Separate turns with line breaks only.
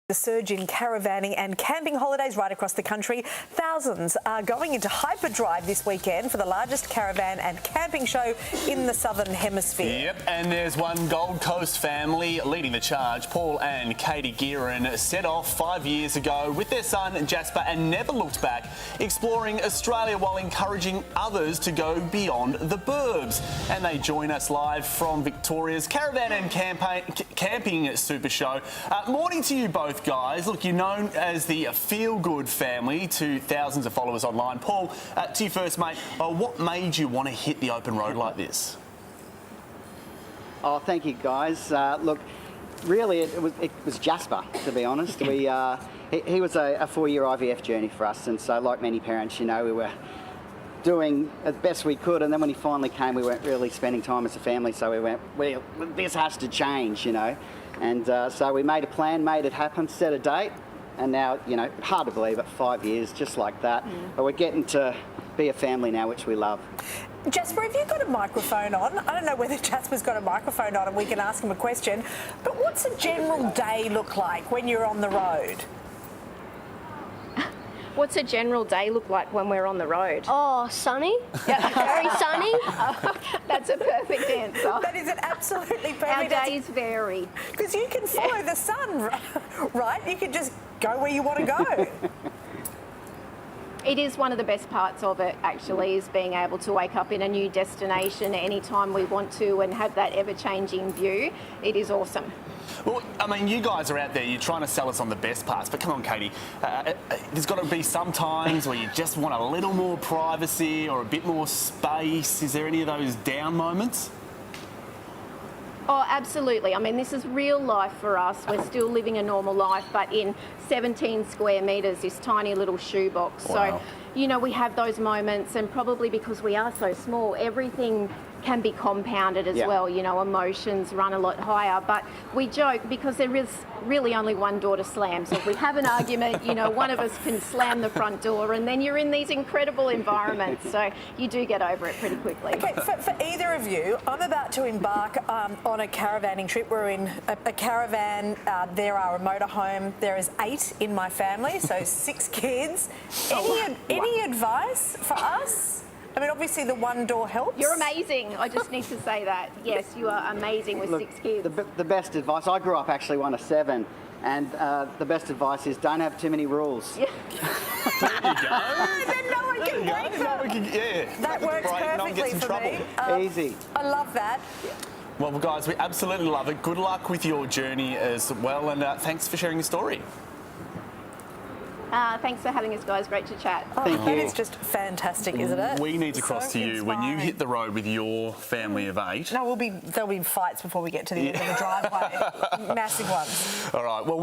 The surge in caravanning and camping holidays right across the country. Thousands are going into hyperdrive this weekend for the largest caravan and camping show in the Southern Hemisphere.
Yep, and there's one Gold Coast family leading the charge. Paul and Katie Guerin set off 5 years ago with their son Jasper and never looked back, exploring Australia while encouraging others to go beyond the burbs. And they join us live from Victoria's Caravan and Camping Supershow. Morning to you both, guys. Look, you're known as the feel-good family to thousands of followers online. Paul, to you first, mate. What made you want to hit the open road like this?
Oh, thank you, guys. Look, really, it was Jasper, to be honest. He was a 4-year IVF journey for us, and so, like many parents, you know, we were doing as best we could, and then when he finally came, we weren't really spending time as a family, so we went, well, this has to change, you know. And so we made a plan, made it happen, set a date, and now, you know, hard to believe it, 5 years, just like that. But we're getting to be a family now, which we love.
Jasper, have you got a microphone on? I don't know whether Jasper's got a microphone on and we can ask him a question, but what's a general day look like when you're on the road?
What's a general day look like when we're on the road?
Oh, sunny.
Yeah,
Very sunny.
that's a perfect answer.
That is an absolutely perfect
Our
answer.
days vary.
Because you can follow the sun, right? You can just go where you want to go.
It is one of the best parts of it, actually, is being able to wake up in a new destination anytime we want to and have that ever-changing view. It is awesome.
Well, I mean, you guys are out there, you're trying to sell us on the best parts, but come on, Katie, there's got to be some times where you just want a little more privacy or a bit more space. Is there any of those down moments?
Oh, absolutely. I mean, this is real life for us. We're still living a normal life, but in 17 square metres, this tiny little shoebox.
Wow.
So, you know, we have those moments, and probably because we are so small, everything can be compounded as well. You know, emotions run a lot higher. But we joke because there is really only one door to slam. So if we have an argument, you know, one of us can slam the front door, and then you're in these incredible environments. So you do get over it pretty quickly.
Okay, for either of you, I'm about to embark on a caravanning trip. We're in a caravan. There are a motorhome. There is 8 in my family, so 6 kids. Any advice for us? I mean, obviously the one door helps.
You're amazing. I just need to say that. Yes, you are amazing with 6 kids.
The best advice, I grew up actually one of 7, and the best advice is don't have too many rules.
Yeah.
There you go.
Then no one can break them. That works perfectly for me.
Easy.
I love that.
Well, guys, we absolutely love it. Good luck with your journey as well, and thanks for sharing your story.
Thanks for having us, guys. Great to chat.
Thank you.
That is just fantastic, isn't it?
We need to cross to you when you
inspiring.
hit the road with your family of 8.
No, there'll be fights before we get to the end of the driveway. Massive ones.
All right. Well, when